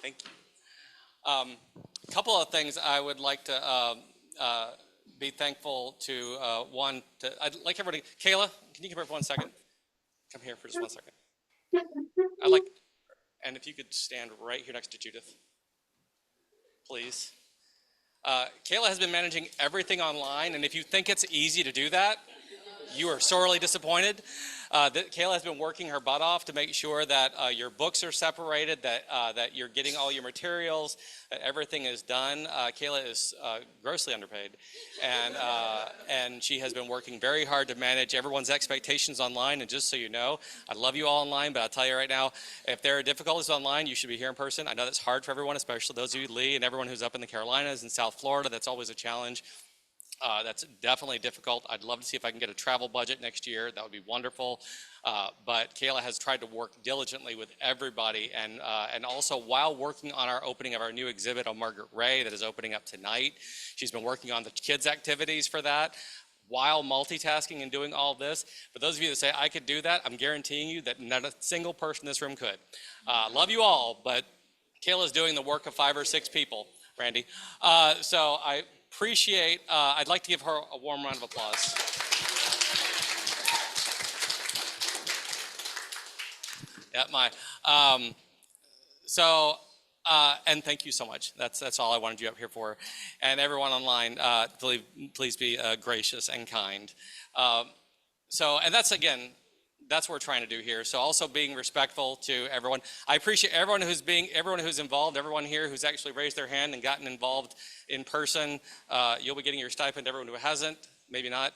Thank you. A couple of things I would like to be thankful to. I'd like everybody. Kayla, can you come here for 1 second? Come here for just 1 second. And if you could stand right here next to Judith, please. Kayla has been managing everything online, and if you think it's easy to do that, you are sorely disappointed. Kayla has been working her butt off to make sure that your books are separated, that you're getting all your materials, that everything is done. Kayla is grossly underpaid, and she has been working very hard to manage everyone's expectations online. And just so you know, I love you all online, but I'll tell you right now, if there are difficulties online, you should be here in person. I know that's hard for everyone, especially those of you, Lee, and everyone who's up in the Carolinas and South Florida. That's always a challenge. That's definitely difficult. I'd love to see if I can get a travel budget next year. That would be wonderful. But Kayla has tried to work diligently with everybody, and also while working on our opening of our new exhibit on Margaret Ray that is opening up tonight. She's been working on the kids' activities for that while multitasking and doing all this. For those of you that say, I could do that, I'm guaranteeing you that not a single person in this room could. Love you all, but Kayla's doing the work of 5 or 6 people, Randy. So I appreciate, I'd like to give her a warm round of applause. And thank you so much. That's all I wanted you up here for. And everyone online, please be gracious and kind. And that's, again, that's what we're trying to do here. So also being respectful to everyone. I appreciate everyone who's involved, everyone here who's actually raised their hand and gotten involved in person. You'll be getting your stipend. Everyone who hasn't, maybe not.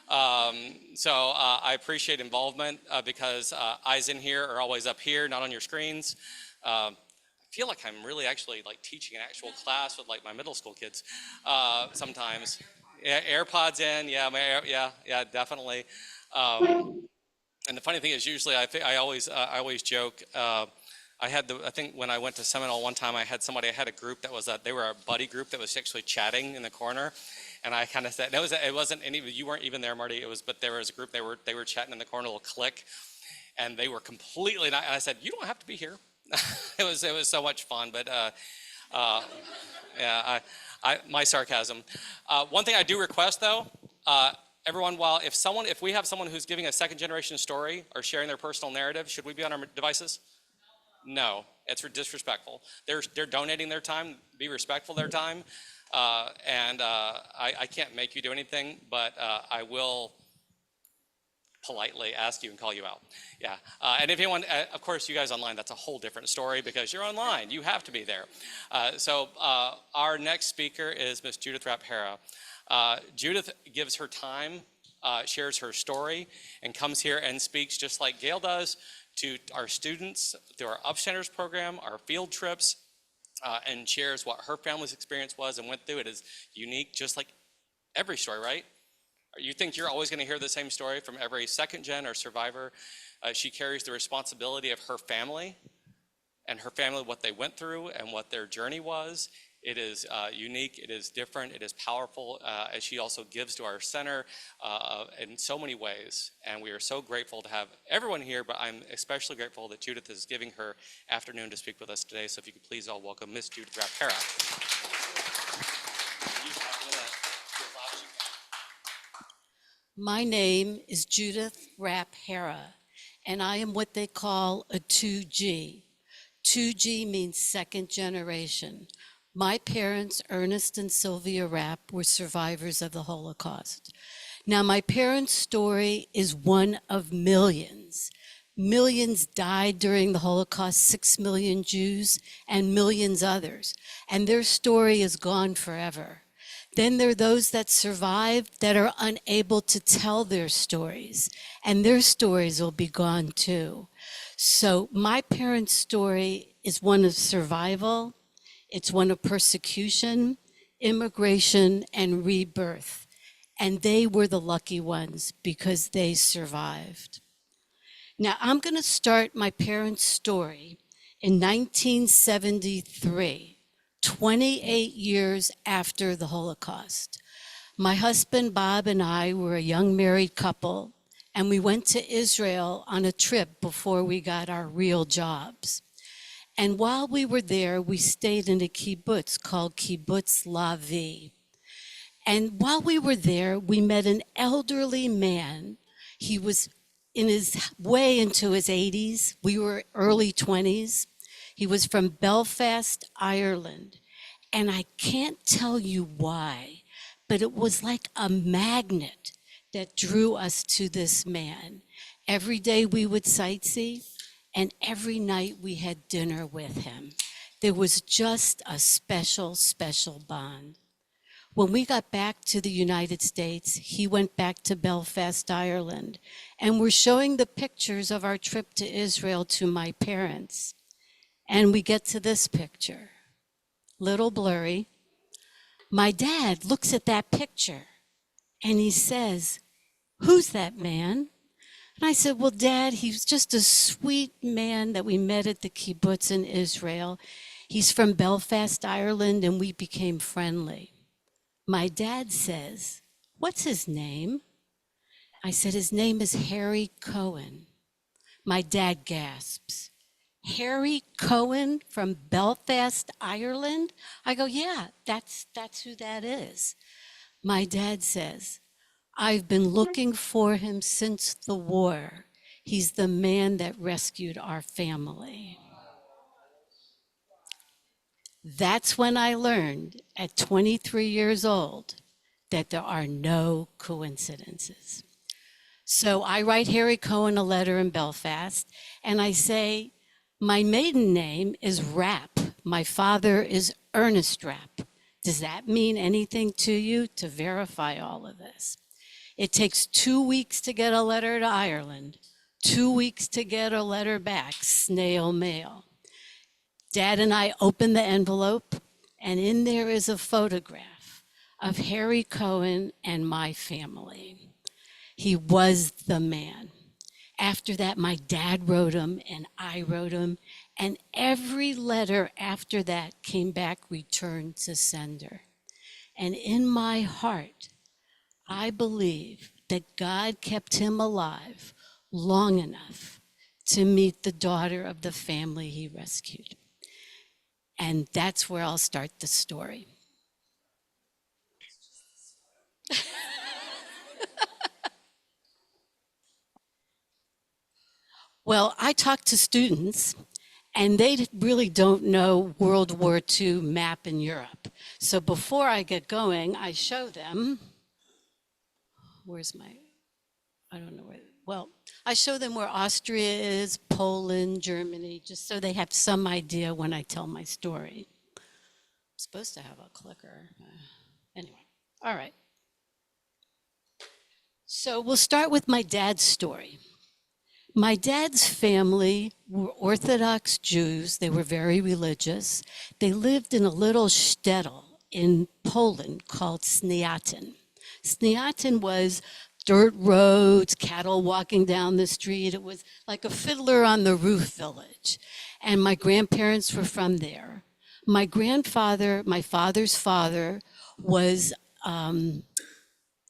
I appreciate involvement because eyes in here are always up here, not on your screens. I feel like I'm really actually like teaching an actual class with like my middle school kids sometimes. Yeah, AirPods in, yeah, definitely. And the funny thing is, usually I always joke. I think when I went to Seminole one time, I had a group that was they were a buddy group that was actually chatting in the corner, and I kind of said it wasn't any. You weren't even there, Marty. But there was a group they were chatting in the corner, a little clique, and they were completely not. And I said, you don't have to be here. It was so much fun, but yeah, my sarcasm. One thing I do request though. Everyone, if we have someone who's giving a second generation story or sharing their personal narrative, should we be on our devices? No, it's disrespectful. They're donating their time. Be respectful of their time. I can't make you do anything, but I will politely ask you and call you out. Yeah. And if anyone, of course, you guys online, that's a whole different story because you're online. You have to be there. Our next speaker is Miss Judith Rapp Hara. Judith gives her time, shares her story, and comes here and speaks just like Gail does to our students through our Upstanders program, our field trips, and shares what her family's experience was and went through. It is unique, just like every story, right? You think you're always going to hear the same story from every second gen or survivor? She carries the responsibility of her family and what they went through and what their journey was. It is unique, it is different, it is powerful, as she also gives to our center in so many ways. And we are so grateful to have everyone here, but I'm especially grateful that Judith is giving her afternoon to speak with us today. So if you could please all welcome Miss Judith Rapp Hara. My name is Judith Rapp Hara, and I am what they call a 2G. 2G means second generation. My parents, Ernest and Sylvia Rapp, were survivors of the Holocaust. Now, my parents' story is one of millions. Millions died during the Holocaust, 6 million Jews and millions others, and their story is gone forever. Then there are those that survived that are unable to tell their stories, and their stories will be gone too. So my parents' story is one of survival. It's one of persecution, immigration, and rebirth. And they were the lucky ones because they survived. Now, I'm going to start my parents' story in 1973, 28 years after the Holocaust. My husband, Bob, and I were a young married couple, and we went to Israel on a trip before we got our real jobs. And while we were there, we stayed in a kibbutz called Kibbutz Lavi. And while we were there, we met an elderly man. He was in his way into his 80s. We were early 20s. He was from Belfast, Ireland. And I can't tell you why, but it was like a magnet that drew us to this man. Every day we would sightsee, and every night we had dinner with him. There was just a special, special bond. When we got back to the United States, he went back to Belfast, Ireland, and we're showing the pictures of our trip to Israel to my parents. And we get to this picture, little blurry. My dad looks at that picture and he says, "Who's that man?" And I said, "Well, Dad, he's just a sweet man that we met at the kibbutz in Israel. He's from Belfast, Ireland, and we became friendly." My dad says, "What's his name?" I said, "His name is Harry Cohen." My dad gasps, "Harry Cohen from Belfast, Ireland?" I go, "Yeah, that's who that is." My dad says, "I've been looking for him since the war. He's the man that rescued our family." That's when I learned at 23 years old that there are no coincidences. So I write Harry Cohen a letter in Belfast, and I say, "My maiden name is Rapp. My father is Ernest Rapp. Does that mean anything to you?" to verify all of this. It takes 2 weeks to get a letter to Ireland, 2 weeks to get a letter back, snail mail. Dad and I open the envelope, and in there is a photograph of Harry Cohen and my family. He was the man. After that, my dad wrote him, and I wrote him, and every letter after that came back returned to sender. And in my heart, I believe that God kept him alive long enough to meet the daughter of the family he rescued. And that's where I'll start the story. Well, I talk to students, and they really don't know World War II map in Europe. So before I get going, I show them, I don't know where, well, I show them where Austria is, Poland, Germany, just so they have some idea when I tell my story. I'm supposed to have a clicker. Anyway, all right. So we'll start with my dad's story. My dad's family were Orthodox Jews. They were very religious. They lived in a little shtetl in Poland called Sniatin. Sniatin was dirt roads, cattle walking down the street. It was like a fiddler on the roof village. And my grandparents were from there. My grandfather, my father's father, was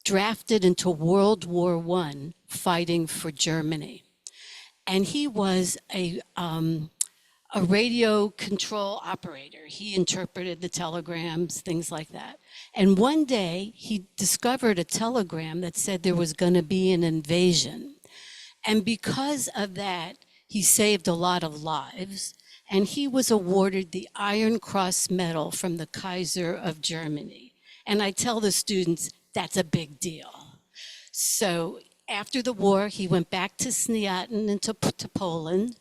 drafted into World War I fighting for Germany. And he was a radio control operator. He interpreted the telegrams, things like that. And one day he discovered a telegram that said there was going to be an invasion. And because of that, he saved a lot of lives. And he was awarded the Iron Cross Medal from the Kaiser of Germany. And I tell the students, that's a big deal. So after the war, he went back to Sniatin and to Poland,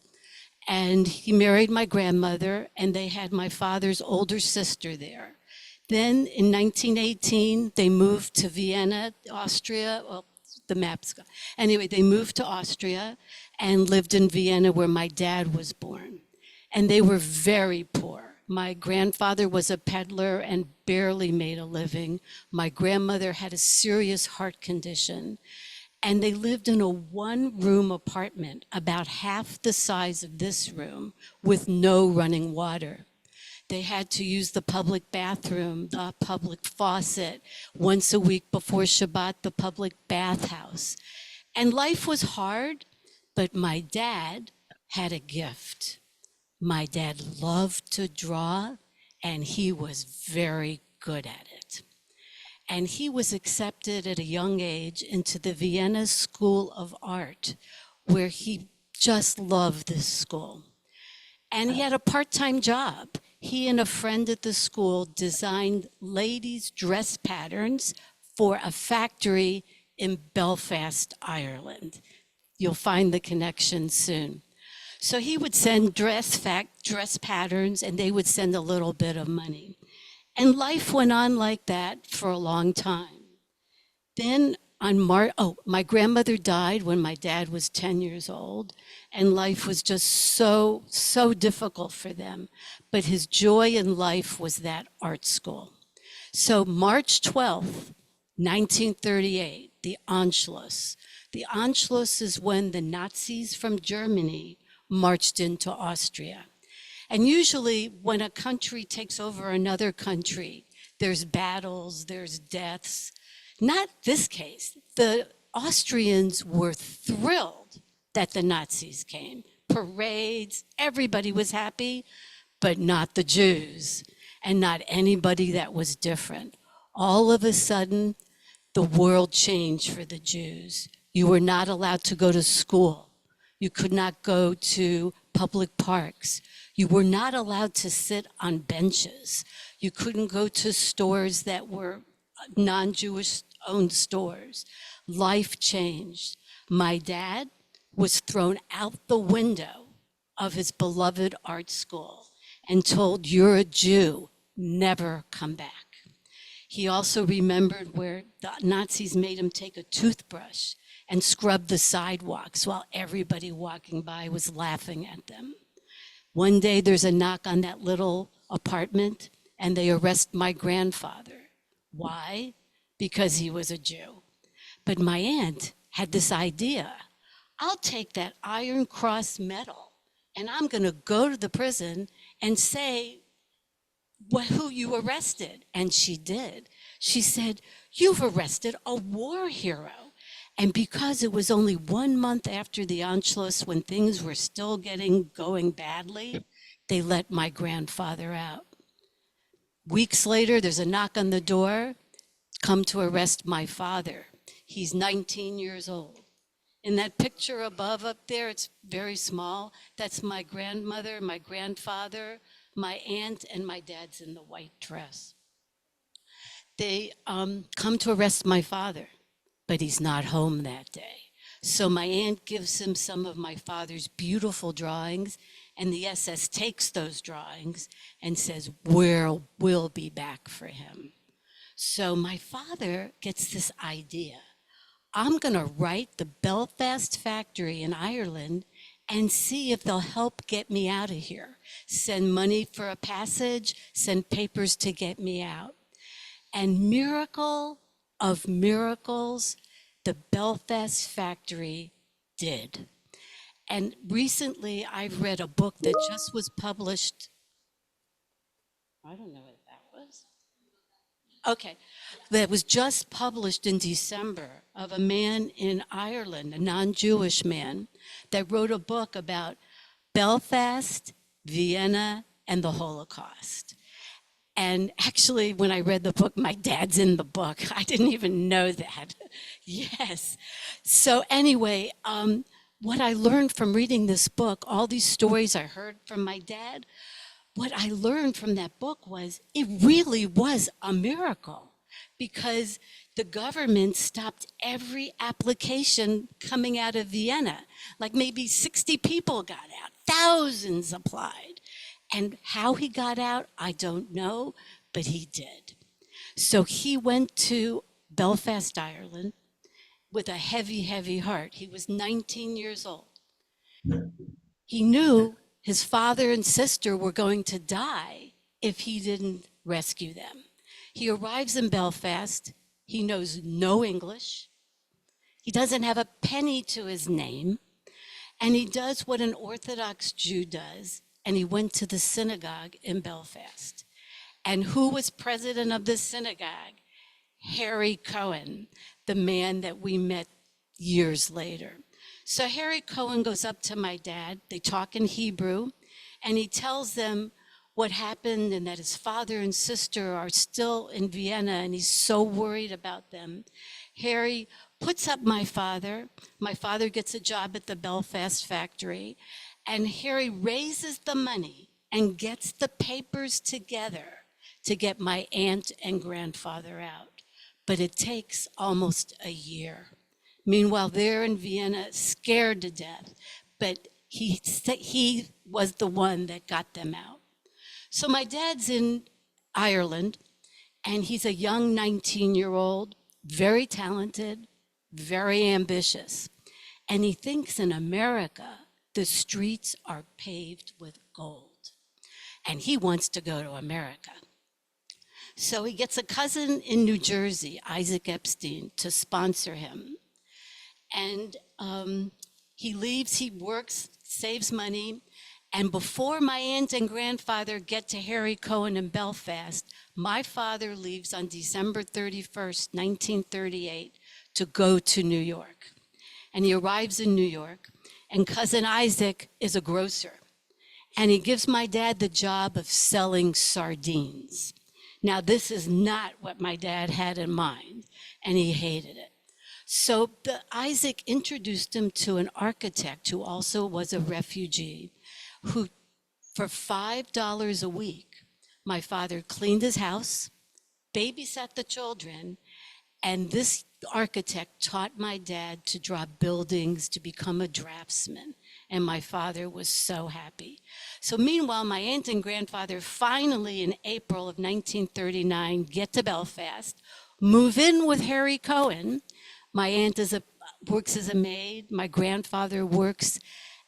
and he married my grandmother, and they had my father's older sister there. Then in 1918, they moved to Vienna, Austria. Well, the map's gone. Anyway, they moved to Austria and lived in Vienna where my dad was born. And they were very poor. My grandfather was a peddler and barely made a living. My grandmother had a serious heart condition. And they lived in a one-room apartment, about half the size of this room, with no running water. They had to use the public bathroom, the public faucet, once a week before Shabbat, the public bathhouse. And life was hard, but my dad had a gift. My dad loved to draw, and he was very good at it. And he was accepted at a young age into the Vienna School of Art, where he just loved this school. And he had a part-time job. He and a friend at the school designed ladies' dress patterns for a factory in Belfast, Ireland. You'll find the connection soon. So he would send dress patterns, and they would send a little bit of money. And life went on like that for a long time. Then my grandmother died when my dad was 10 years old, and life was just so difficult for them. But his joy in life was that art school. So March 12th, 1938, the Anschluss. The Anschluss is when the Nazis from Germany marched into Austria. And usually when a country takes over another country, there's battles, there's deaths. Not this case. The Austrians were thrilled that the Nazis came. Parades, everybody was happy, but not the Jews and not anybody that was different. All of a sudden, the world changed for the Jews. You were not allowed to go to school. You could not go to public parks. You were not allowed to sit on benches. You couldn't go to stores that were non-Jewish owned stores. Life changed. My dad was thrown out the window of his beloved art school and told, "You're a Jew, never come back." He also remembered where the Nazis made him take a toothbrush and scrub the sidewalks while everybody walking by was laughing at them. One day there's a knock on that little apartment and they arrest my grandfather. Why? Because he was a Jew. But my aunt had this idea. I'll take that Iron Cross medal and I'm going to go to the prison and say who you arrested. And she did. She said, "You've arrested a war hero." And because it was only 1 month after the Anschluss, when things were still going badly, they let my grandfather out. Weeks later, there's a knock on the door, come to arrest my father. He's 19 years old. In that picture above up there, it's very small. That's my grandmother, my grandfather, my aunt, and my dad's in the white dress. They come to arrest my father, but he's not home that day. So my aunt gives him some of my father's beautiful drawings, and the SS takes those drawings and says, we'll be back for him. So my father gets this idea. I'm going to write the Belfast factory in Ireland and see if they'll help get me out of here. Send money for a passage, send papers to get me out. And miracle of miracles, the Belfast factory did. And recently I've read a book that just was published. I don't know what that was. Okay, that was just published in December of a man in Ireland, a non-Jewish man, that wrote a book about Belfast, Vienna, and the Holocaust. And actually, when I read the book, my dad's in the book. I didn't even know that. Yes. So anyway, what I learned from reading this book, all these stories I heard from my dad, what I learned from that book was it really was a miracle, because the government stopped every application coming out of Vienna. Like maybe 60 people got out, thousands applied. And how he got out, I don't know, but he did. So he went to Belfast, Ireland with a heavy, heavy heart. He was 19 years old. He knew his father and sister were going to die if he didn't rescue them. He arrives in Belfast. He knows no English. He doesn't have a penny to his name. And he does what an Orthodox Jew does. And he went to the synagogue in Belfast. And who was president of the synagogue? Harry Cohen, the man that we met years later. So Harry Cohen goes up to my dad. They talk in Hebrew. And he tells them what happened and that his father and sister are still in Vienna and he's so worried about them. Harry puts up my father. My father gets a job at the Belfast factory, and Harry raises the money and gets the papers together to get my aunt and grandfather out. But it takes almost a year. Meanwhile, they're in Vienna, scared to death, but he was the one that got them out. So my dad's in Ireland, and he's a young 19-year-old, very talented, very ambitious. And he thinks in America, the streets are paved with gold. And he wants to go to America. So he gets a cousin in New Jersey, Isaac Epstein, to sponsor him. And he leaves, he works, saves money. And before my aunt and grandfather get to Harry Cohen in Belfast, my father leaves on December 31st, 1938, to go to New York. And he arrives in New York, and cousin Isaac is a grocer. And he gives my dad the job of selling sardines. Now, this is not what my dad had in mind, and he hated it. So Isaac introduced him to an architect who also was a refugee, who, for $5 a week, my father cleaned his house, babysat the children, and this architect taught my dad to draw buildings, to become a draftsman. And my father was so happy. So meanwhile, my aunt and grandfather finally, in April of 1939, get to Belfast, move in with Harry Cohen. My aunt works as a maid. My grandfather works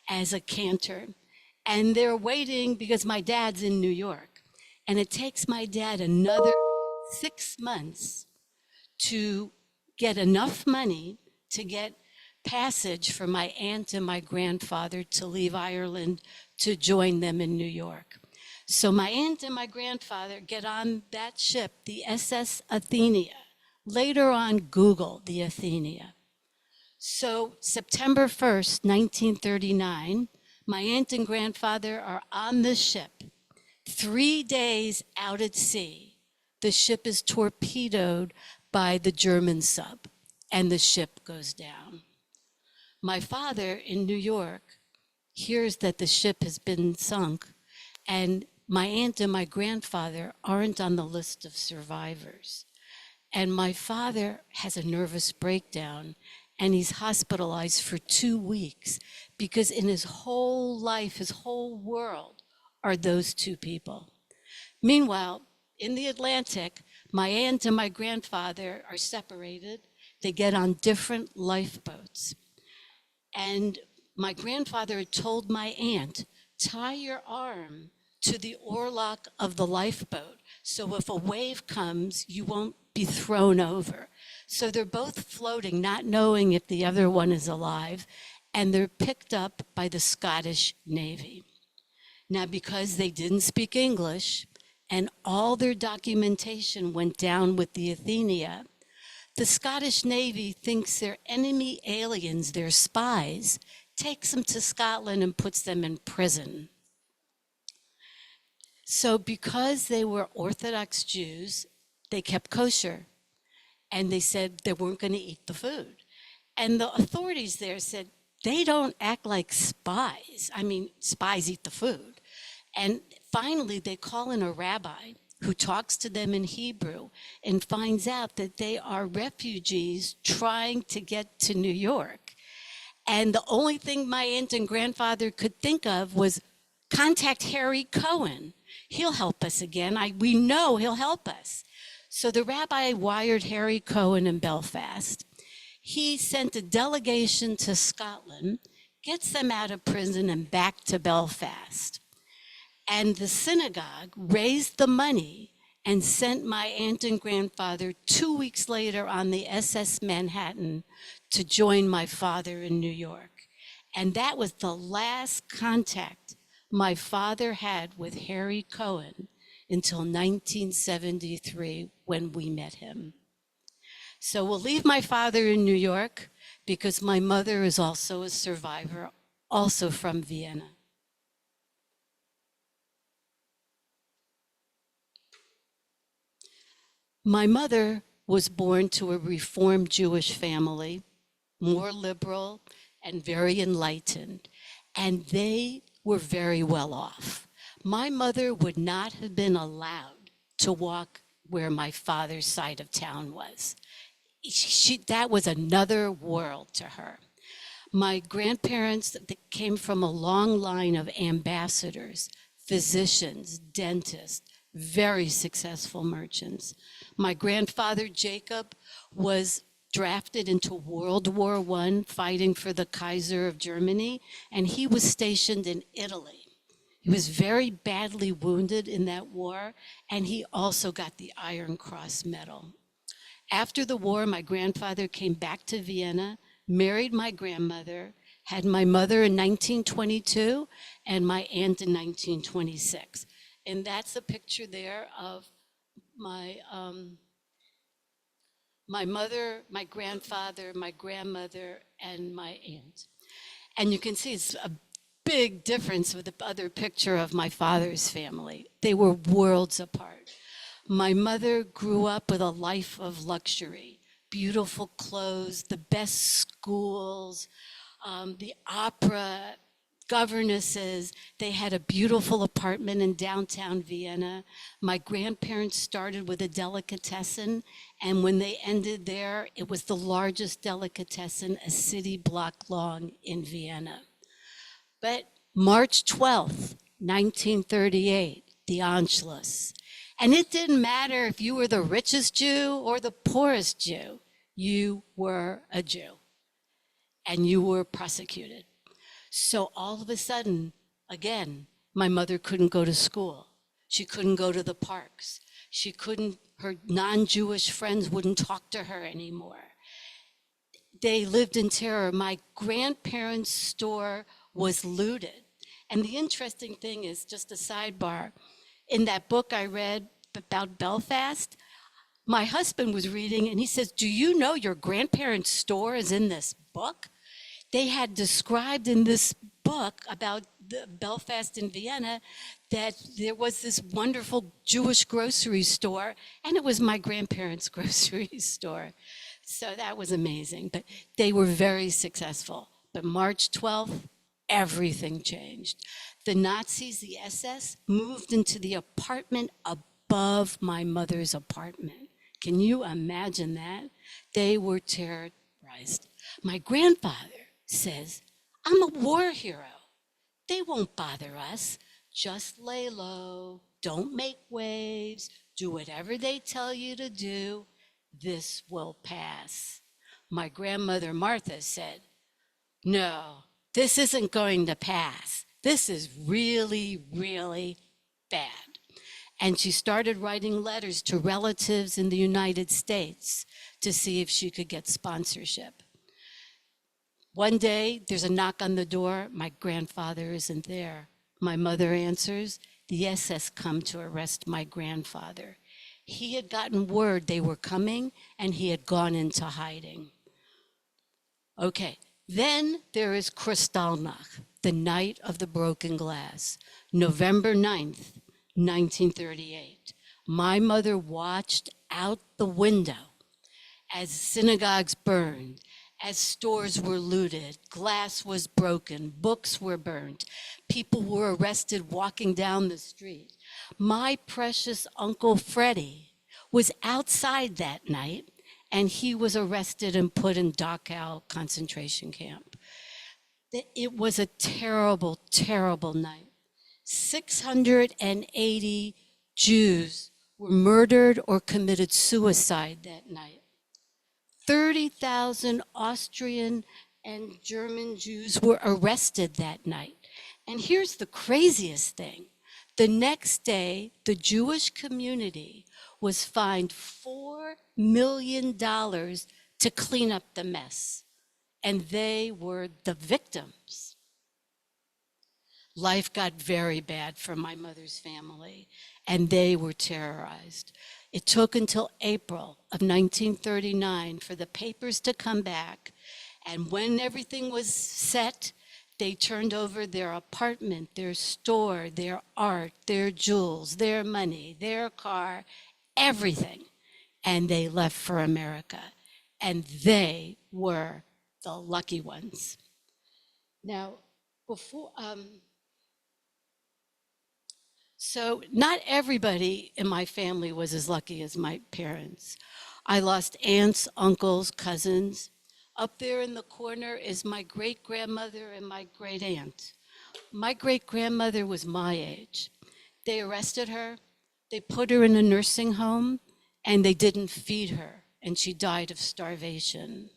as a cantor. And they're waiting because my dad's in New York. And it takes my dad another 6 months to get enough money to get passage for my aunt and my grandfather to leave Ireland to join them in New York. So my aunt and my grandfather get on that ship, the SS Athenia. Later on, Google the Athenia. So September 1st, 1939, my aunt and grandfather are on this ship. 3 days out at sea, the ship is torpedoed by the German sub, and the ship goes down. My father in New York hears that the ship has been sunk, and my aunt and my grandfather aren't on the list of survivors. And my father has a nervous breakdown, and he's hospitalized for 2 weeks because in his whole life, his whole world are those two people. Meanwhile, in the Atlantic, my aunt and my grandfather are separated. They get on different lifeboats. And my grandfather had told my aunt, tie your arm to the oarlock of the lifeboat, so if a wave comes, you won't be thrown over. So they're both floating, not knowing if the other one is alive, and they're picked up by the Scottish Navy. Now, because they didn't speak English, and all their documentation went down with the Athenia, the Scottish Navy thinks they're enemy aliens, they're spies, takes them to Scotland and puts them in prison. So because they were Orthodox Jews, they kept kosher, and they said they weren't going to eat the food. And the authorities there said, they don't act like spies. I mean, spies eat the food. And finally, they call in a rabbi who talks to them in Hebrew and finds out that they are refugees trying to get to New York. And the only thing my aunt and grandfather could think of was contact Harry Cohen. He'll help us again. We know he'll help us. So the rabbi wired Harry Cohen in Belfast. He sent a delegation to Scotland, gets them out of prison and back to Belfast. And the synagogue raised the money and sent my aunt and grandfather 2 weeks later on the SS Manhattan to join my father in New York. And that was the last contact my father had with Harry Cohen until 1973 when we met him. So we'll leave my father in New York because my mother is also a survivor, also from Vienna. My mother was born to a Reformed Jewish family, more liberal and very enlightened, and they were very well off. My mother would not have been allowed to walk where my father's side of town was. That was another world to her. My grandparents that came from a long line of ambassadors, physicians, dentists, very successful merchants. My grandfather, Jacob, was drafted into World War I, fighting for the Kaiser of Germany, and he was stationed in Italy. He was very badly wounded in that war, and he also got the Iron Cross Medal. After the war, my grandfather came back to Vienna, married my grandmother, had my mother in 1922 and my aunt in 1926. And that's a picture there of my my mother, my grandfather, my grandmother, and my aunt. And you can see it's a big difference with the other picture of my father's family. They were worlds apart. My mother grew up with a life of luxury, beautiful clothes, the best schools, the opera, governesses. They had a beautiful apartment in downtown Vienna. My grandparents started with a delicatessen, and when they ended there, it was the largest delicatessen a city block long in Vienna. But March 12th, 1938, the Anschluss. And it didn't matter if you were the richest Jew or the poorest Jew, you were a Jew and you were prosecuted. So all of a sudden, again, my mother couldn't go to school. She couldn't go to the parks. Her non-Jewish friends wouldn't talk to her anymore. They lived in terror. My grandparents' store was looted. And the interesting thing is, just a sidebar, in that book I read about Belfast, my husband was reading and he says, "Do you know your grandparents' store is in this book?" They had described in this book about Belfast and Vienna that there was this wonderful Jewish grocery store, and it was my grandparents' grocery store. So that was amazing, but they were very successful. But March 12th, everything changed. The Nazis, the SS, moved into the apartment above my mother's apartment. Can you imagine that? They were terrorized. My grandfather says, "I'm a war hero. They won't bother us. Just lay low, don't make waves, do whatever they tell you to do. This will pass." My grandmother Martha said, "No, this isn't going to pass. This is really, really bad." And she started writing letters to relatives in the United States to see if she could get sponsorship. One day, there's a knock on the door. My grandfather isn't there. My mother answers. The SS come to arrest my grandfather. He had gotten word they were coming, and he had gone into hiding. Okay, then there is Kristallnacht, the night of the broken glass, November 9th, 1938. My mother watched out the window as synagogues burned, as stores were looted, glass was broken, books were burned, people were arrested walking down the street. My precious Uncle Freddie was outside that night, and he was arrested and put in Dachau concentration camp. It was a terrible, terrible night. 680 Jews were murdered or committed suicide that night. 30,000 Austrian and German Jews were arrested that night. And here's the craziest thing. The next day, the Jewish community was fined $4 million to clean up the mess. And they were the victims. Life got very bad for my mother's family, and they were terrorized. It took until April of 1939 for the papers to come back, and when everything was set, they turned over their apartment, their store, their art, their jewels, their money, their car, everything. and they left for America. And they were the lucky ones. Now, so not everybody in my family was as lucky as my parents. I lost aunts, uncles, cousins. Up there in the corner is my great-grandmother and my great-aunt. My great-grandmother was my age. They arrested her, they put her in a nursing home, and they didn't feed her, and she died of starvation.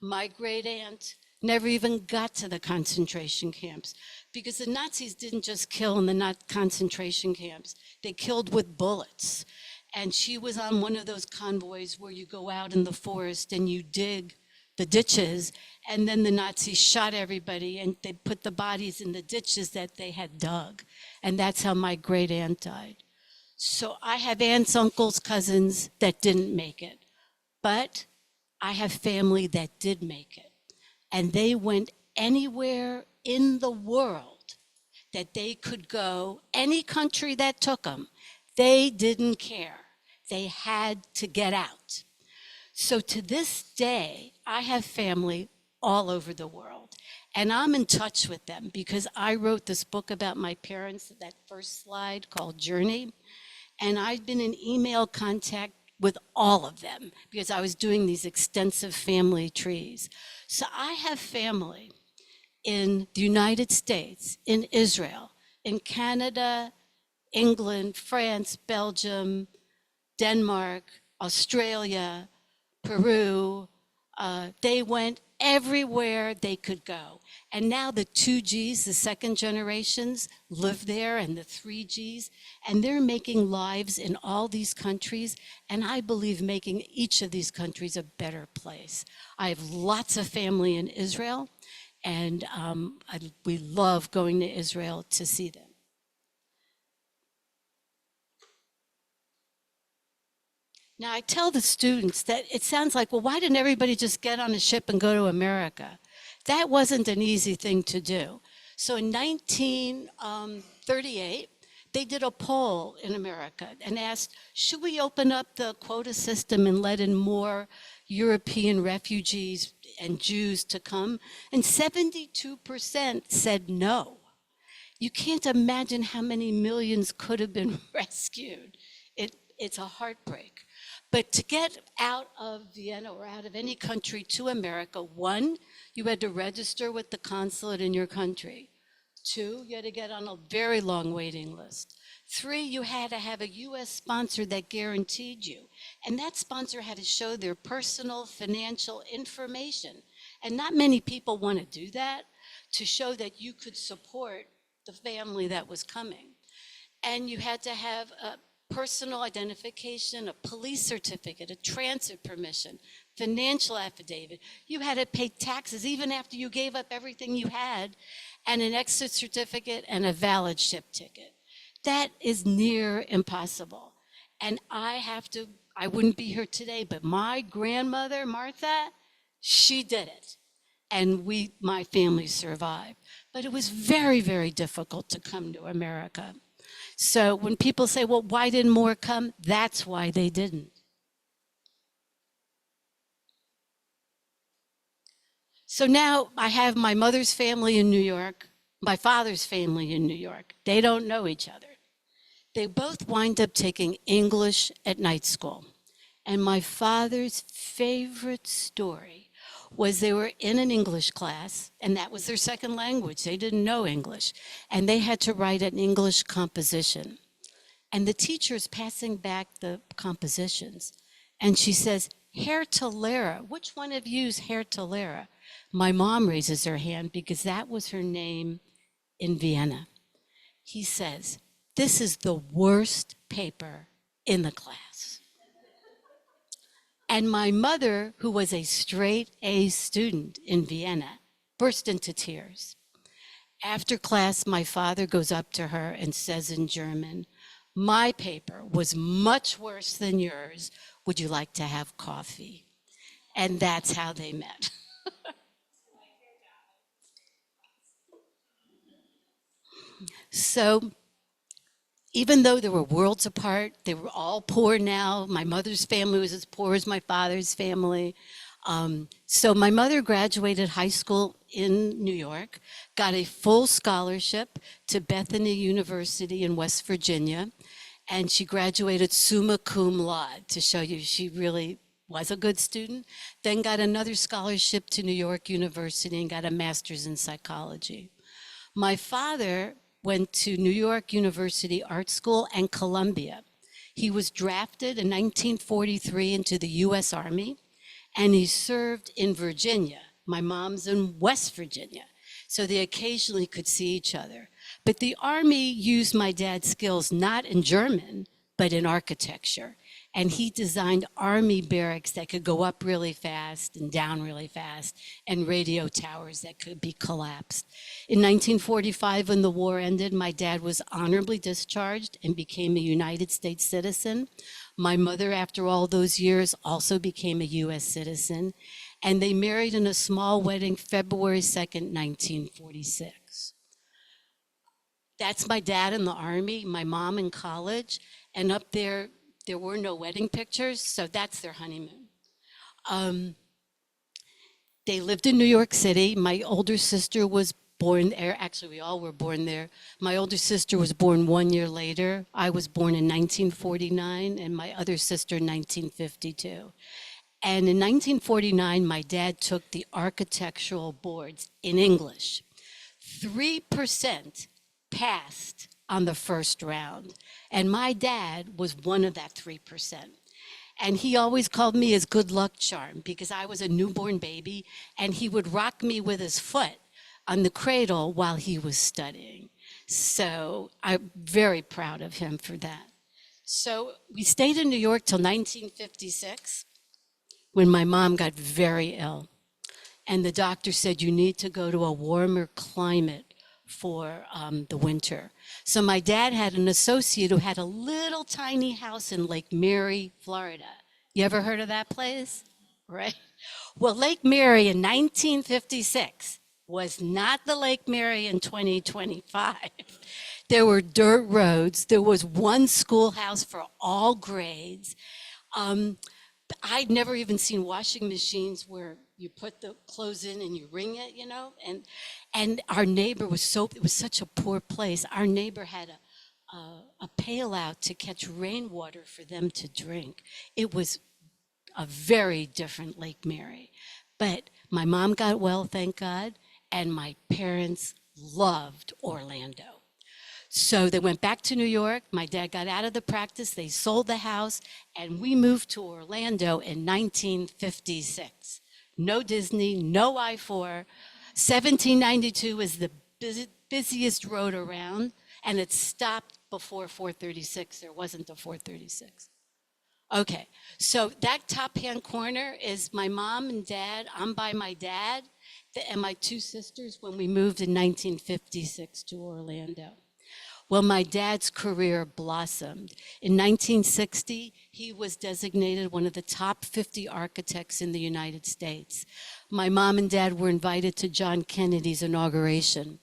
My great-aunt never even got to the concentration camps because the Nazis didn't just kill in the concentration camps. They killed with bullets. And she was on one of those convoys where you go out in the forest and you dig the ditches, and then the Nazis shot everybody and they put the bodies in the ditches that they had dug. And that's how my great-aunt died. So I have aunts, uncles, cousins that didn't make it. But I have family that did make it. And they went anywhere in the world that they could go, any country that took them. They didn't care. They had to get out. So to this day, I have family all over the world. And I'm in touch with them because I wrote this book about my parents, that first slide called Journey. And I've been in email contact with all of them because I was doing these extensive family trees. So I have family in the United States, in Israel, in Canada, England, France, Belgium, Denmark, Australia, Peru. They went everywhere they could go. And now the 2Gs, the second generations, live there, and the 3Gs, and they're making lives in all these countries, and I believe making each of these countries a better place. I have lots of family in Israel, and we love going to Israel to see them. Now, I tell the students that it sounds like, well, why didn't everybody just get on a ship and go to America? That wasn't an easy thing to do. So in 1938, they did a poll in America and asked, should we open up the quota system and let in more European refugees and Jews to come? And 72% said no. You can't imagine how many millions could have been rescued. It's a heartbreak. But to get out of Vienna or out of any country to America, one, you had to register with the consulate in your country. Two, you had to get on a very long waiting list. Three, you had to have a US sponsor that guaranteed you. And that sponsor had to show their personal financial information. And not many people want to do that, to show that you could support the family that was coming. And you had to have a personal identification, a police certificate, a transit permission, financial affidavit. You had to pay taxes even after you gave up everything you had, and an exit certificate and a valid ship ticket. That is near impossible. And I wouldn't be here today, but my grandmother, Martha, she did it. And my family survived. But it was very, very difficult to come to America. So when people say, well, why didn't more come? That's why they didn't. So now I have my mother's family in New York, my father's family in New York. They don't know each other. They both wind up taking English at night school. And my father's favorite story was they were in an English class, and that was their second language. They didn't know English. And they had to write an English composition. And the teacher's passing back the compositions. And she says, Hair Tolera. Which one of you is Hair Tolera? My mom raises her hand because that was her name in Vienna. He says, this is the worst paper in the class. And my mother, who was a straight A student in Vienna, burst into tears. After class, my father goes up to her and says in German, my paper was much worse than yours. Would you like to have coffee? And that's how they met. So even though they were worlds apart, they were all poor now. My mother's family was as poor as my father's family. So my mother graduated high school in New York, got a full scholarship to Bethany University in West Virginia, and she graduated summa cum laude to show you she really was a good student. Then got another scholarship to New York University and got a master's in psychology. My father went to New York University Art School and Columbia. He was drafted in 1943 into the U.S. Army, and he served in Virginia. My mom's in West Virginia, so they occasionally could see each other. But the Army used my dad's skills not in German, but in architecture. And he designed Army barracks that could go up really fast and down really fast, and radio towers that could be collapsed. In 1945, when the war ended, my dad was honorably discharged and became a United States citizen. My mother, after all those years, also became a U.S. citizen, and they married in a small wedding February 2nd, 1946. That's my dad in the Army, my mom in college, and up there, there were no wedding pictures, so that's their honeymoon. They lived in New York City. My older sister was born there. Actually, we all were born there. My older sister was born 1 year later. I was born in 1949, and my other sister in 1952. And in 1949, my dad took the architectural boards in English. 3% passed on the first round, and my dad was one of that 3%. And he always called me his good luck charm because I was a newborn baby, and he would rock me with his foot on the cradle while he was studying. So I'm very proud of him for that. So we stayed in New York till 1956 when my mom got very ill. And the doctor said, you need to go to a warmer climate for the winter. So my dad had an associate who had a little tiny house in Lake Mary, Florida. You ever heard of that place? Right? Well, Lake Mary in 1956 was not the Lake Mary in 2025. There were dirt roads. There was one schoolhouse for all grades. I'd never even seen washing machines where you put the clothes in and you wring it, you know, and our neighbor was it was such a poor place. Our neighbor had a pail out to catch rainwater for them to drink. It was a very different Lake Mary. But my mom got well, thank God, and my parents loved Orlando. So they went back to New York. My dad got out of the practice. They sold the house, and we moved to Orlando in 1956. No Disney, no I-4. 1792 is the busiest road around, and it stopped before 436. There wasn't a 436. Okay, so that top-hand corner is my mom and dad. I'm by my dad and my two sisters when we moved in 1956 to Orlando. Well, my dad's career blossomed. In 1960, he was designated one of the top 50 architects in the United States. My mom and dad were invited to John Kennedy's inauguration.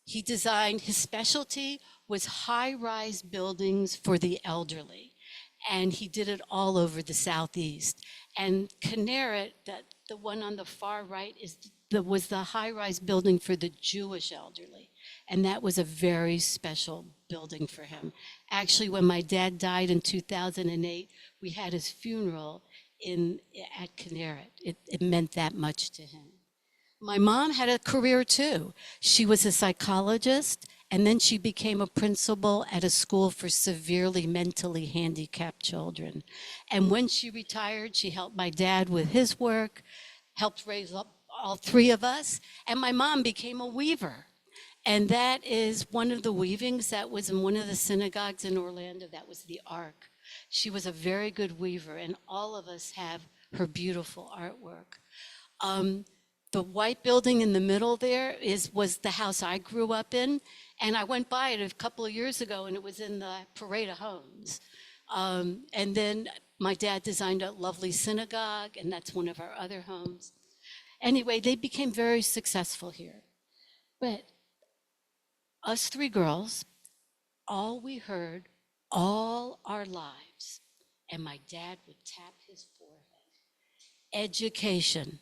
He designed, his specialty was high-rise buildings for the elderly, and he did it all over the Southeast. And Kinneret, the one on the far right, was the high-rise building for the Jewish elderly. And that was a very special building for him. Actually, when my dad died in 2008, we had his funeral at Kinneret. It meant that much to him. My mom had a career too. She was a psychologist, and then she became a principal at a school for severely mentally handicapped children. And when she retired, she helped my dad with his work, helped raise up all three of us, and my mom became a weaver. And that is one of the weavings that was in one of the synagogues in Orlando. That was the Ark. She was a very good weaver, and all of us have her beautiful artwork. The white building in the middle there was the house I grew up in, and I went by it a couple of years ago, and it was in the Parade of Homes. And then my dad designed a lovely synagogue, and that's one of our other homes. Anyway, they became very successful here. But us three girls all we heard all our lives, and my dad would tap his forehead, education,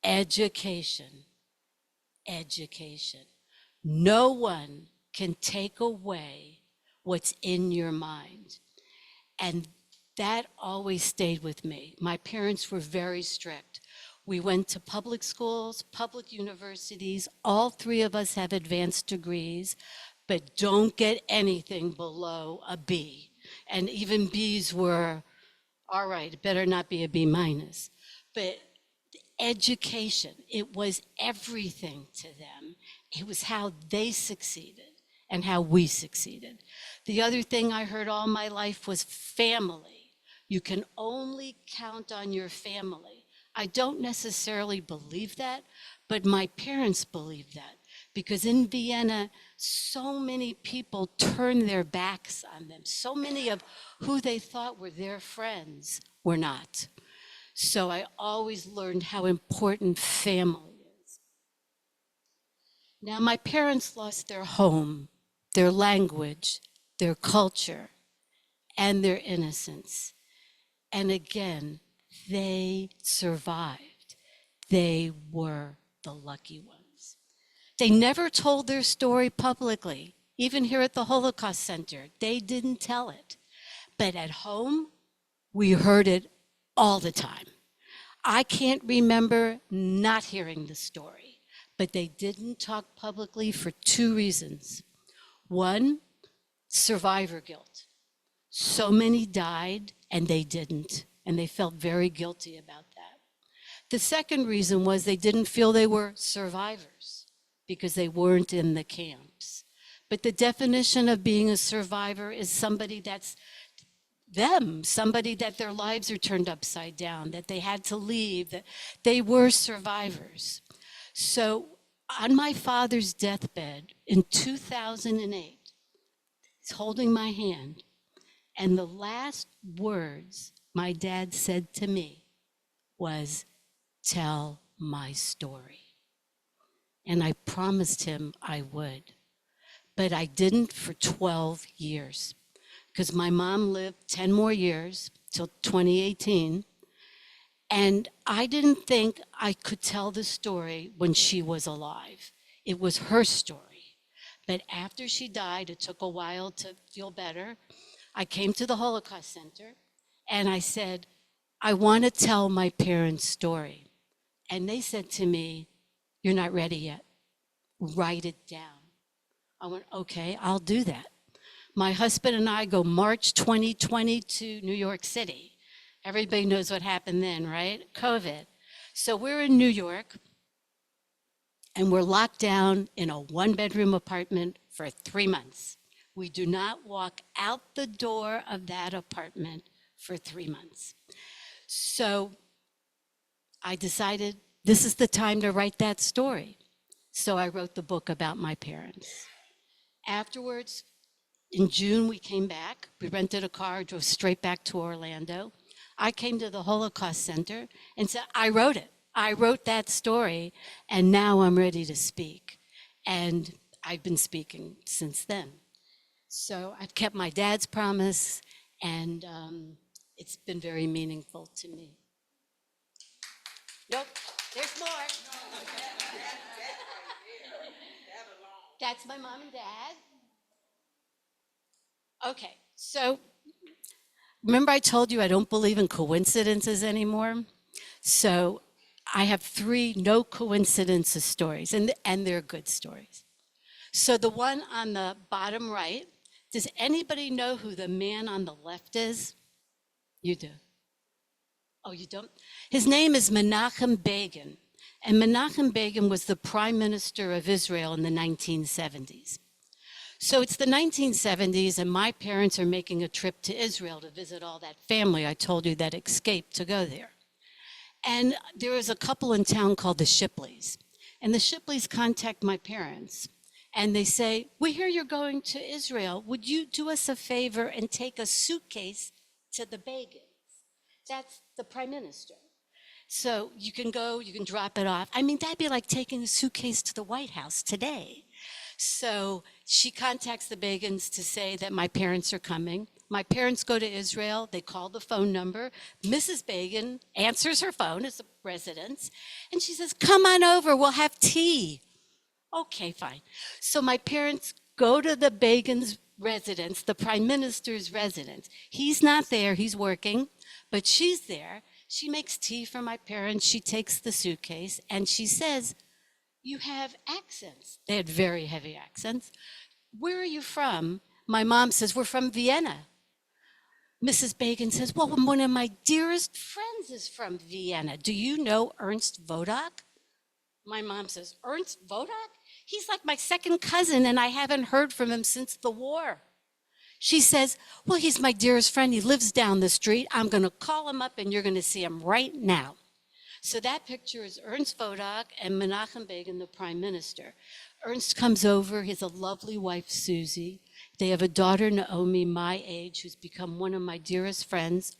education, education. No one can take away what's in your mind. And that always stayed with me. My parents were very strict. We went to public schools, public universities. All three of us have advanced degrees, but don't get anything below a B. And even Bs were, all right, it better not be a B minus. But education, it was everything to them. It was how they succeeded and how we succeeded. The other thing I heard all my life was family. You can only count on your family. I don't necessarily believe that, but my parents believed that, because in Vienna, so many people turned their backs on them. So many of who they thought were their friends were not. So I always learned how important family is. Now, my parents lost their home, their language, their culture, and their innocence. And again, they survived. They were the lucky ones. They never told their story publicly. Even here at the Holocaust Center, they didn't tell it. But at home, we heard it all the time. I can't remember not hearing the story, but they didn't talk publicly for two reasons. One, survivor guilt. So many died and they didn't, and they felt very guilty about that. The second reason was they didn't feel they were survivors because they weren't in the camps. But the definition of being a survivor is somebody that's them, somebody that their lives are turned upside down, that they had to leave, that they were survivors. So on my father's deathbed in 2008, he's holding my hand, and the last words my dad said to me was, "Tell my story." And I promised him I would, but I didn't for 12 years. Because my mom lived 10 more years till 2018, and I didn't think I could tell the story when she was alive. It was her story. But after she died, it took a while to feel better. I came to the Holocaust Center, and I said, I want to tell my parents' story. And they said to me, "You're not ready yet. Write it down." I went, okay, I'll do that. My husband and I go March 2020 to New York City. Everybody knows what happened then, right? COVID. So we're in New York, and we're locked down in a one-bedroom apartment for 3 months. We do not walk out the door of that apartment for 3 months. So I decided this is the time to write that story. So I wrote the book about my parents. Afterwards, in June, we came back. We rented a car, drove straight back to Orlando. I came to the Holocaust Center and said, I wrote it. I wrote that story, and now I'm ready to speak. And I've been speaking since then. So I've kept my dad's promise, and it's been very meaningful to me. Nope, there's more. That's my mom and dad. Okay, so remember I told you I don't believe in coincidences anymore? So I have 3 no coincidences stories, and they're good stories. So the one on the bottom right, does anybody know who the man on the left is? You do. Oh, you don't? His name is Menachem Begin, and Menachem Begin was the prime minister of Israel in the 1970s. So it's the 1970s, and my parents are making a trip to Israel to visit all that family I told you that escaped to go there. And there is a couple in town called the Shipleys. And the Shipleys contact my parents, and they say, "We hear you're going to Israel. Would you do us a favor and take a suitcase to the Begins?" That's the prime minister. So you can go, you can drop it off. I mean, that'd be like taking a suitcase to the White House today. So She contacts the Begins to say that my parents are coming. My parents go to Israel. They call the phone number. Mrs. Begin answers her phone as a residence, and she says, "Come on over. We'll have tea." Okay, fine. So my parents go to the Begin's residence, the prime minister's residence. He's not there. He's working, but she's there. She makes tea for my parents. She takes the suitcase, and she says, "You have accents." They had very heavy accents. "Where are you from?" My mom says, "We're from Vienna." Mrs. Bacon says, "Well, one of my dearest friends is from Vienna. Do you know Ernst Vodak?" My mom says, "Ernst Vodak? He's like my second cousin, and I haven't heard from him since the war." She says, "Well, he's my dearest friend. He lives down the street. I'm going to call him up, and you're going to see him right now." So that picture is Ernst Vodak and Menachem Begin, the prime minister. Ernst comes over. He has a lovely wife, Susie. They have a daughter, Naomi, my age, who's become one of my dearest friends.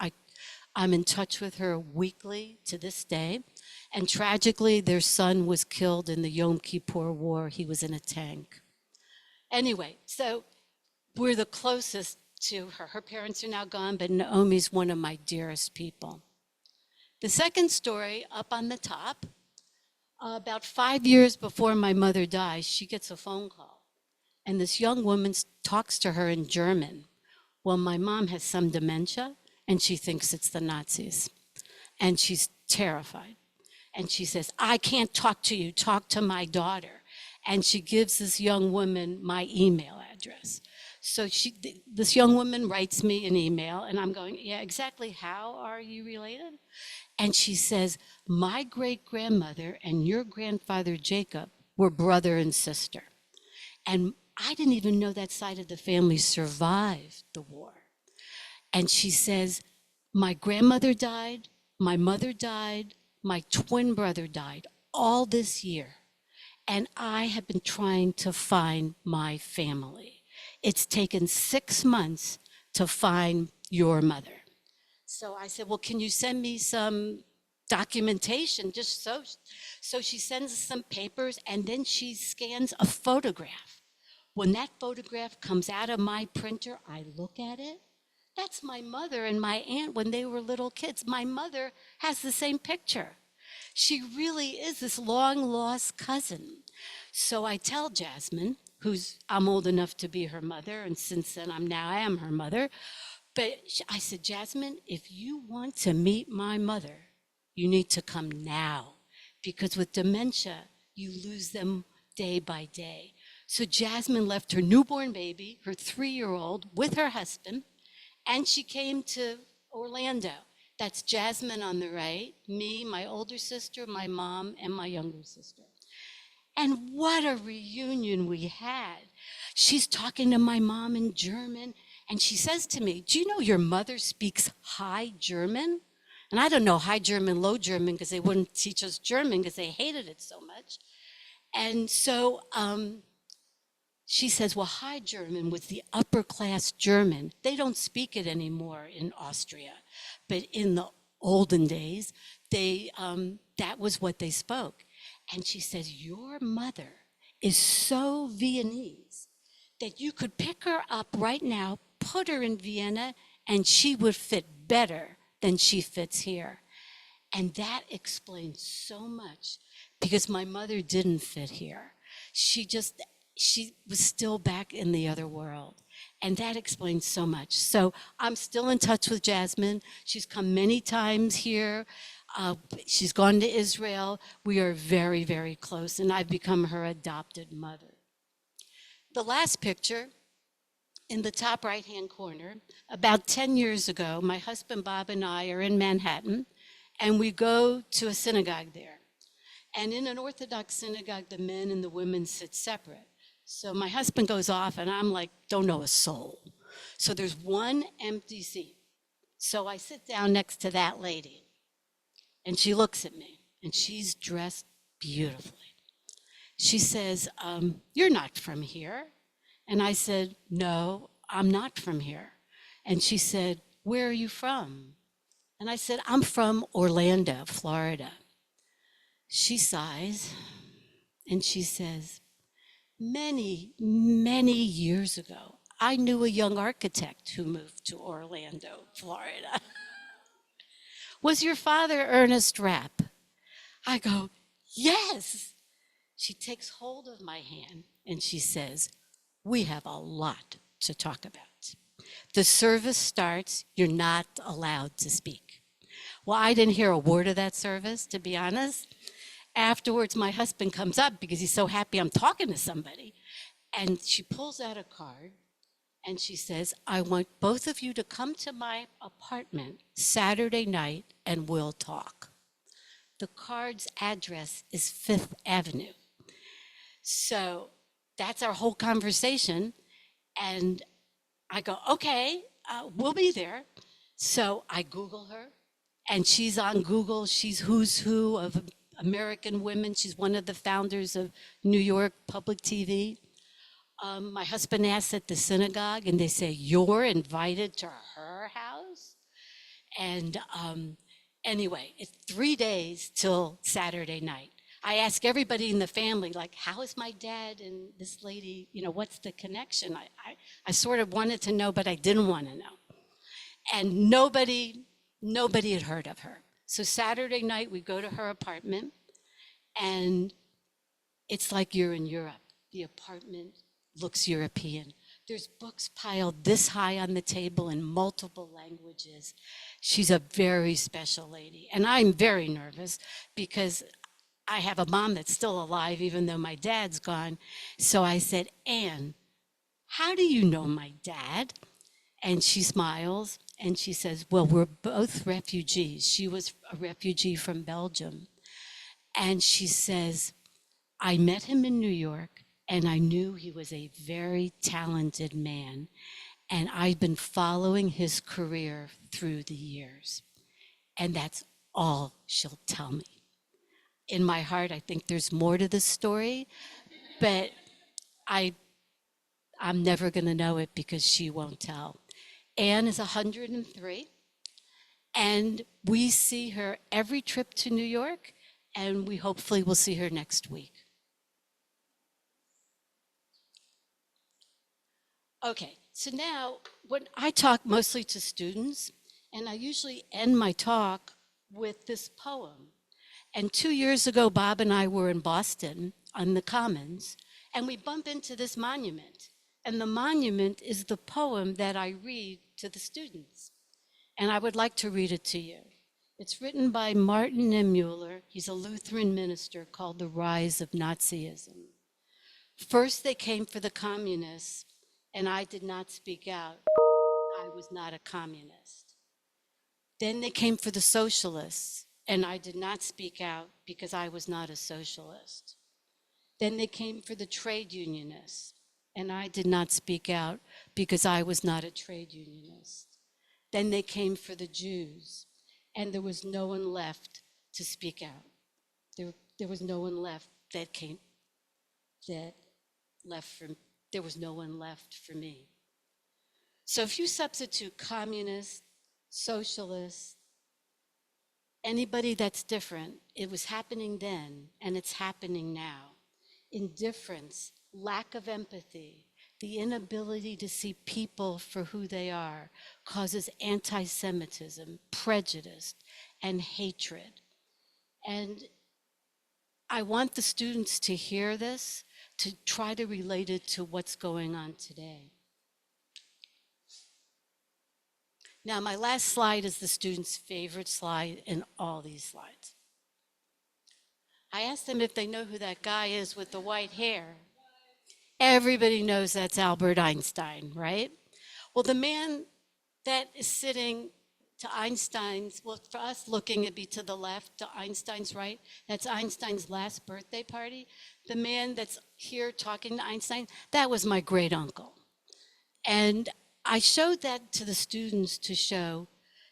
I'm in touch with her weekly to this day. And tragically, their son was killed in the Yom Kippur War. He was in a tank. Anyway, so we're the closest to her. Her parents are now gone, but Naomi's one of my dearest people. The second story up on the top, about 5 years before my mother dies, she gets a phone call. And this young woman talks to her in German. Well, my mom has some dementia, and she thinks it's the Nazis. And she's terrified. And she says, "I can't talk to you, talk to my daughter." And she gives this young woman my email address. So this young woman writes me an email, and I'm going, "Yeah, exactly how are you related?" And she says, "My great-grandmother and your grandfather Jacob were brother and sister." And I didn't even know that side of the family survived the war. And she says, "My grandmother died, my mother died, my twin brother died all this year. And I have been trying to find my family. It's taken 6 months to find your mother." So I said, "Well, can you send me some documentation?" Just so she sends us some papers, and then she scans a photograph. When that photograph comes out of my printer, I look at it. That's my mother and my aunt when they were little kids. My mother has the same picture. She really is this long lost cousin. So I tell Jasmine, I'm old enough to be her mother, and since then I am her mother. But I said, "Jasmine, if you want to meet my mother, you need to come now, because with dementia, you lose them day by day." So Jasmine left her newborn baby, her 3-year-old, with her husband, and she came to Orlando. That's Jasmine on the right, me, my older sister, my mom, and my younger sister. And what a reunion we had. She's talking to my mom in German, and she says to me, "Do you know your mother speaks High German?" And I don't know High German, Low German, because they wouldn't teach us German because they hated it so much. And so she says, "Well, High German was the upper class German. They don't speak it anymore in Austria. But in the olden days, that was what they spoke." And she says, "Your mother is so Viennese that you could pick her up right now, put her in Vienna, and she would fit better than she fits here." And that explains so much, because my mother didn't fit here. She was still back in the other world. And that explains so much. So I'm still in touch with Jasmine. She's come many times here. She's gone to Israel. We are very, very close, and I've become her adopted mother. The last picture in the top right-hand corner, about 10 years ago, my husband Bob and I are in Manhattan, and we go to a synagogue there. And in an Orthodox synagogue, the men and the women sit separate. So my husband goes off, and I'm like, don't know a soul. So there's one empty seat. So I sit down next to that lady, and she looks at me, and she's dressed beautifully. She says, "You're not from here." And I said, "No, I'm not from here." And she said, "Where are you from?" And I said, "I'm from Orlando, Florida." She sighs, and she says, Many, many years ago, I knew a young architect who moved to Orlando, Florida. Was your father Ernest Rapp? I go, yes. She takes hold of my hand and she says, we have a lot to talk about. The service starts, you're not allowed to speak. Well, I didn't hear a word of that service, to be honest. Afterwards, my husband comes up because he's so happy I'm talking to somebody. And she pulls out a card and she says, I want both of you to come to my apartment Saturday night and we'll talk. The card's address is Fifth Avenue. So that's our whole conversation. And I go, okay, we'll be there. So I Google her, and she's on Google. She's who's who of American women. She's one of the founders of New York Public TV. My husband asks at the synagogue, and they say, you're invited to her house? And anyway, it's 3 days till Saturday night. I ask everybody in the family, like, how is my dad and this lady, what's the connection? I sort of wanted to know, but I didn't want to know. And nobody had heard of her. So Saturday night, we go to her apartment, and it's like you're in Europe. The apartment looks European. There's books piled this high on the table in multiple languages. She's a very special lady. And I'm very nervous because I have a mom that's still alive, even though my dad's gone. So I said, Anne, how do you know my dad? And she smiles and she says, well, we're both refugees. She was a refugee from Belgium. And she says, I met him in New York and I knew he was a very talented man. And I've been following his career through the years. And that's all she'll tell me. In my heart, I think there's more to this story, but I'm never going to know it because she won't tell. Anne is 103, and we see her every trip to New York, and we hopefully will see her next week. Okay, so now when I talk mostly to students, and I usually end my talk with this poem. And 2 years ago, Bob and I were in Boston on the Commons, and we bump into this monument. And the monument is the poem that I read to the students. And I would like to read it to you. It's written by Martin Niemöller. He's a Lutheran minister, called The Rise of Nazism. First, they came for the communists, and I did not speak out. I was not a communist. Then they came for the socialists, and I did not speak out because I was not a socialist. Then they came for the trade unionists, and I did not speak out because I was not a trade unionist. Then they came for the Jews, and there was no one left to speak out. There was no one left there was no one left for me. So if you substitute communist, socialist, anybody that's different, it was happening then and it's happening now. Indifference, lack of empathy, the inability to see people for who they are causes anti-Semitism, prejudice, and hatred. And I want the students to hear this, to try to relate it to what's going on today. Now, my last slide is the students' favorite slide in all these slides. I asked them if they know who that guy is with the white hair. Everybody knows that's Albert Einstein, right? Well, the man that is sitting to Einstein's, well, for us looking, it'd be to the left, to Einstein's right. That's Einstein's last birthday party. The man that's here talking to Einstein, that was my great uncle. And I showed that to the students to show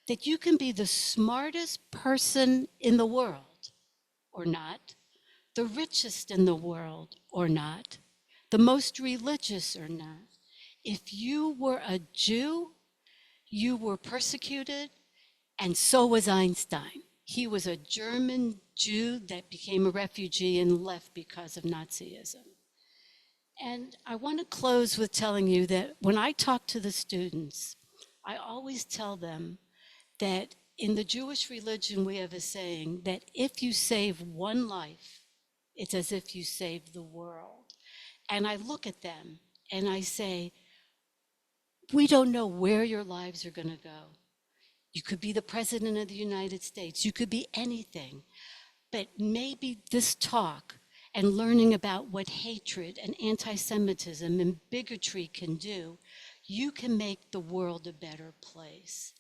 that you can be the smartest person in the world or not, the richest in the world or not, the most religious or not. If you were a Jew, you were persecuted, and so was Einstein. He was a German Jew that became a refugee and left because of Nazism. And I want to close with telling you that when I talk to the students, I always tell them that in the Jewish religion, we have a saying that if you save one life, it's as if you saved the world. And I look at them and I say, we don't know where your lives are going to go. You could be the president of the United States. You could be anything. But maybe this talk and learning about what hatred and anti-Semitism and bigotry can do, you can make the world a better place.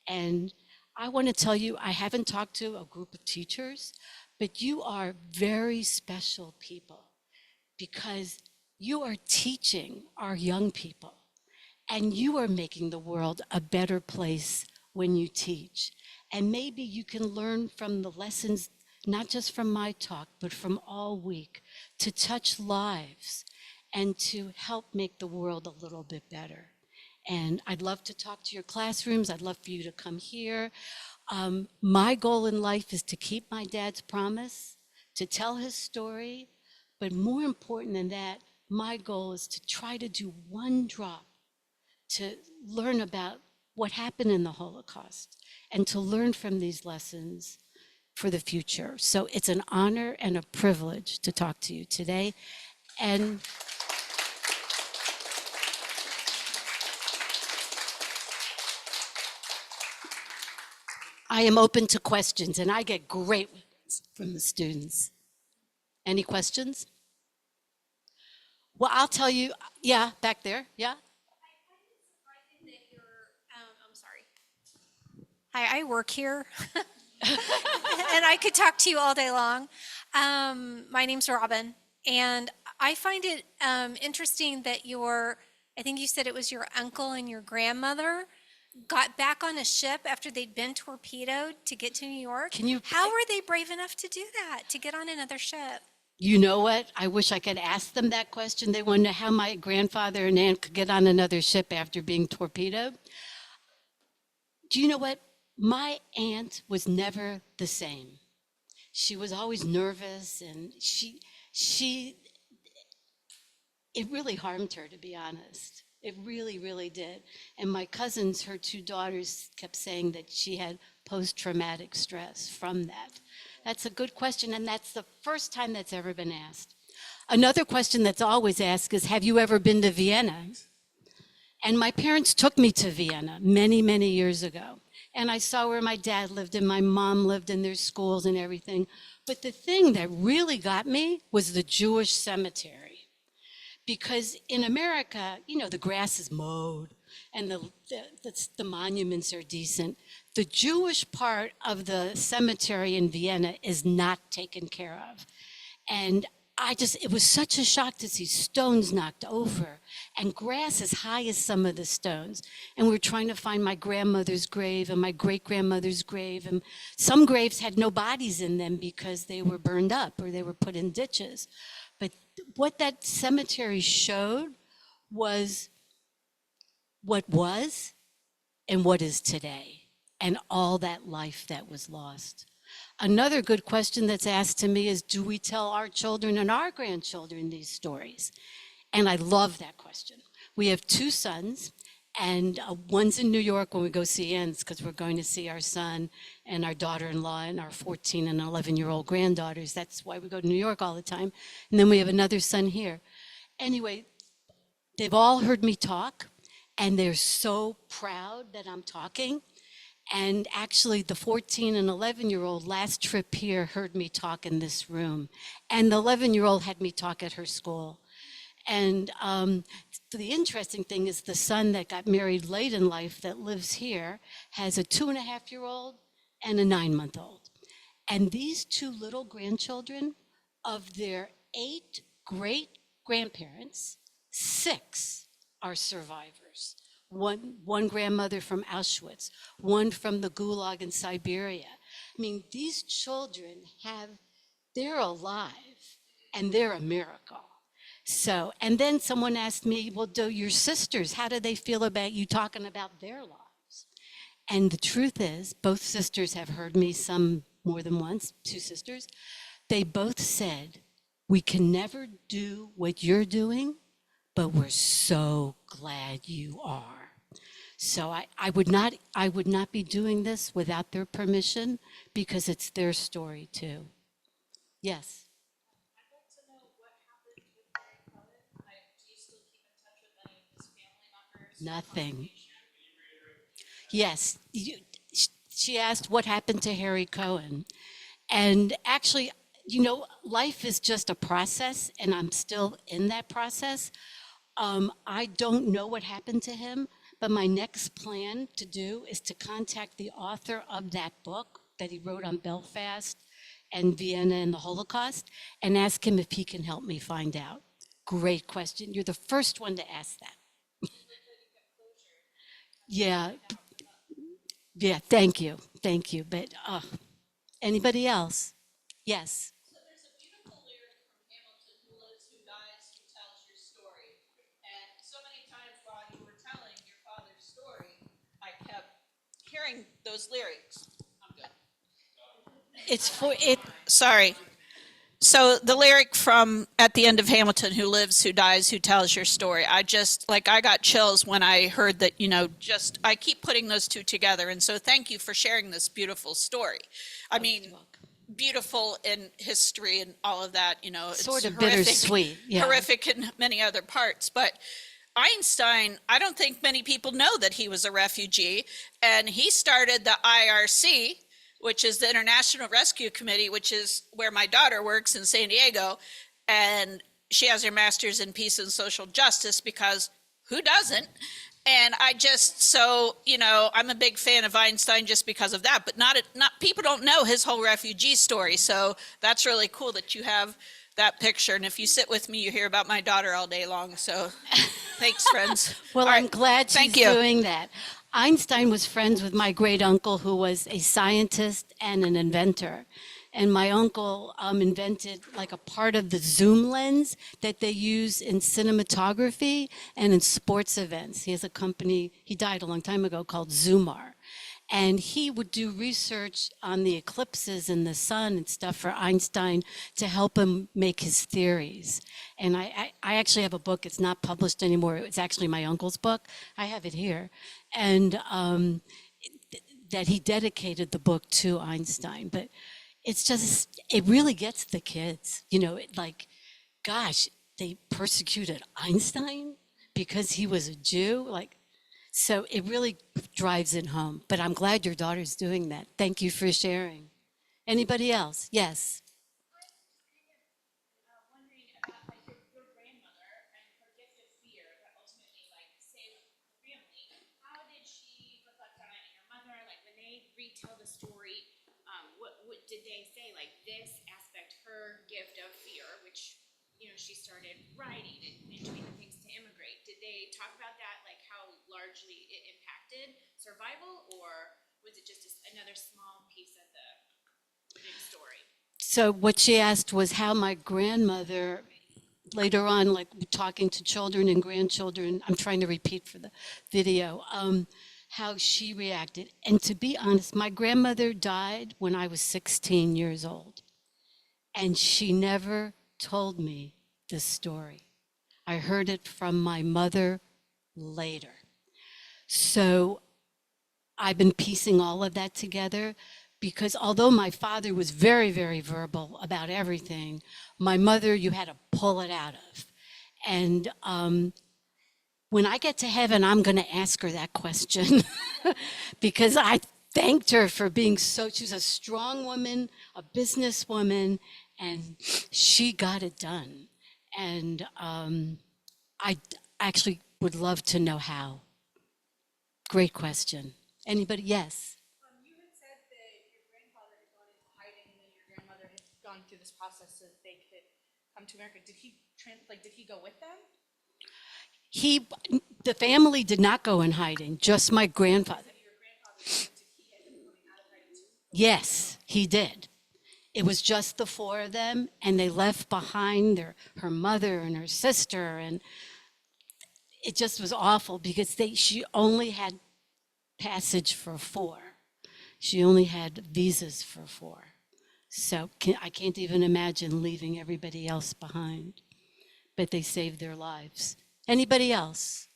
And I want to tell you, I haven't talked to a group of teachers, but you are very special people because you are teaching our young people and you are making the world a better place when you teach. And maybe you can learn from the lessons, not just from my talk, but from all week, to touch lives and to help make the world a little bit better. And I'd love to talk to your classrooms. I'd love for you to come here. My goal in life is to keep my dad's promise, to tell his story, but more important than that, my goal is to try to do one drop to learn about what happened in the Holocaust and to learn from these lessons for the future. So it's an honor and a privilege to talk to you today. And I am open to questions, and I get great ones from the students. Any questions? Well, I'll tell you, yeah, back there, yeah. I'm sorry. Hi, I work here, and I could talk to you all day long. My name's Robin, and I find it interesting that I think you said it was your uncle and your grandmother got back on a ship after they'd been torpedoed to get to New York. How were they brave enough to do that, to get on another ship? You know what? I wish I could ask them that question. They want to know how my grandfather and aunt could get on another ship after being torpedoed. Do you know what? My aunt was never the same. She was always nervous, and it really harmed her, to be honest. It really, really did. And my cousins, her two daughters, kept saying that she had post-traumatic stress from that. That's a good question, and that's the first time that's ever been asked. Another question that's always asked is, have you ever been to Vienna? And my parents took me to Vienna many, many years ago. And I saw where my dad lived and my mom lived in their schools and everything. But the thing that really got me was the Jewish cemetery. Because in America, you know, the grass is mowed and the monuments are decent. The Jewish part of the cemetery in Vienna is not taken care of. And it was such a shock to see stones knocked over and grass as high as some of the stones. And we're trying to find my grandmother's grave and my great-grandmother's grave. And some graves had no bodies in them because they were burned up or they were put in ditches. But what that cemetery showed was what was and what is today, and all that life that was lost. Another good question that's asked to me is, do we tell our children and our grandchildren these stories? And I love that question. We have two sons, and one's in New York when we go see Anne's because we're going to see our son and our daughter-in-law and our 14 and 11-year-old granddaughters. That's why we go to New York all the time. And then we have another son here. Anyway, they've all heard me talk, and they're so proud that I'm talking. And actually, the 14 and 11-year-old last trip here heard me talk in this room. And the 11-year-old had me talk at her school. And the interesting thing is the son that got married late in life that lives here has a 2.5-year-old and a 9-month-old. And these two little grandchildren, of their 8 great-grandparents, 6 are survivors. One grandmother from Auschwitz, one from the Gulag in Siberia. I mean, these children they're alive, and they're a miracle. So, and then someone asked me, well, your sisters, how do they feel about you talking about their lives? And the truth is, both sisters have heard me some more than once, 2 sisters. They both said, We can never do what you're doing, but we're so glad you are. So I would not be doing this without their permission because it's their story too. Yes. I'd like to know what happened with Harry Cohen. Do you still keep in touch with any of his family members? Nothing. Yes. She asked what happened to Harry Cohen. And actually, life is just a process, and I'm still in that process. I don't know what happened to him, but my next plan to do is to contact the author of that book that he wrote on Belfast and Vienna and the Holocaust and ask him if he can help me find out. Great question. You're the first one to ask that. Yeah. Yeah, thank you. Thank you. But anybody else? Yes. So there's a beautiful lyric from Hamilton, who lives, who dies, who tells your story. And so many times while you were telling your father's story, I kept hearing those lyrics. I'm good. It's for it. Sorry. So the lyric from at the end of Hamilton, who lives, who dies, who tells your story. I got chills when I heard that, I keep putting those two together. And so thank you for sharing this beautiful story. I mean, beautiful in history and all of that, it's Sort of horrific, bittersweet, yeah. horrific in many other parts. But Einstein, I don't think many people know that he was a refugee, and he started the IRC, which is the International Rescue Committee, which is where my daughter works in San Diego, and she has her master's in peace and social justice, because who doesn't? And I'm a big fan of Einstein just because of that, but not people don't know his whole refugee story. So that's really cool that you have that picture. And if you sit with me, you hear about my daughter all day long. So thanks, friends. Well, All I'm right. glad Thank she's you. doing that. Einstein was friends with my great uncle, who was a scientist and an inventor. And my uncle invented like a part of the zoom lens that they use in cinematography and in sports events. He has a company, he died a long time ago, called Zoomar. And he would do research on the eclipses in the sun and stuff for Einstein to help him make his theories. And I actually have a book. It's not published anymore. It's actually my uncle's book. I have it here. And that he dedicated the book to Einstein. But it's just, it really gets the kids. Gosh, they persecuted Einstein because he was a Jew. So it really drives it home. But I'm glad your daughter's doing that. Thank you for sharing. Anybody else? Yes. Wondering about your grandmother and her gift of fear that ultimately saved the family. How did she reflect on it? And your mother, when they retell the story, what did they say? This aspect, her gift of fear, which she started writing and doing the things to immigrate. Did they talk about that? How largely it impacted survival, or was it just another small piece of the big story? So what she asked was how my grandmother later on, talking to children and grandchildren, I'm trying to repeat for the video, how she reacted. And to be honest, my grandmother died when I was 16 years old. And she never told me this story. I heard it from my mother later. So I've been piecing all of that together, because although my father was very, very verbal about everything, my mother, you had to pull it out of. And when I get to heaven, I'm going to ask her that question because I thanked her for being she's a strong woman, a businesswoman, and she got it done. And I actually would love to know how. Great question. Anybody? Yes. You had said that your grandfather had gone into hiding, and then your grandmother had gone through this process so that they could come to America. Did he go with them? The family did not go in hiding, just my grandfather. Your grandfather, did he end up coming out of hiding too? Yes, he did. It was just the four of them, and they left behind her mother and her sister, and it just was awful because she only had passage for four. She only had visas for four. So I can't even imagine leaving everybody else behind. But they saved their lives. Anybody else?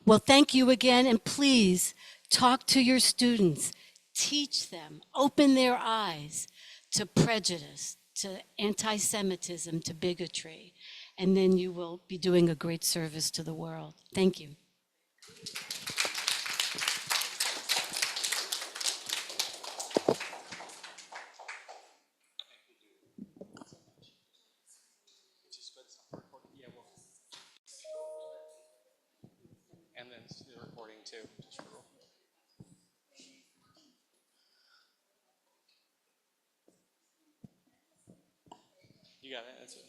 Well, thank you again, and please talk to your students. Teach them, open their eyes to prejudice, to anti-Semitism, to bigotry, and then you will be doing a great service to the world. Thank you. And then the recording too. You got it. That's it.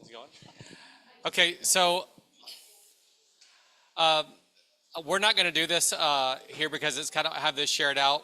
Is it going? Okay, so we're not going to do this here because it's kind of, I have this shared out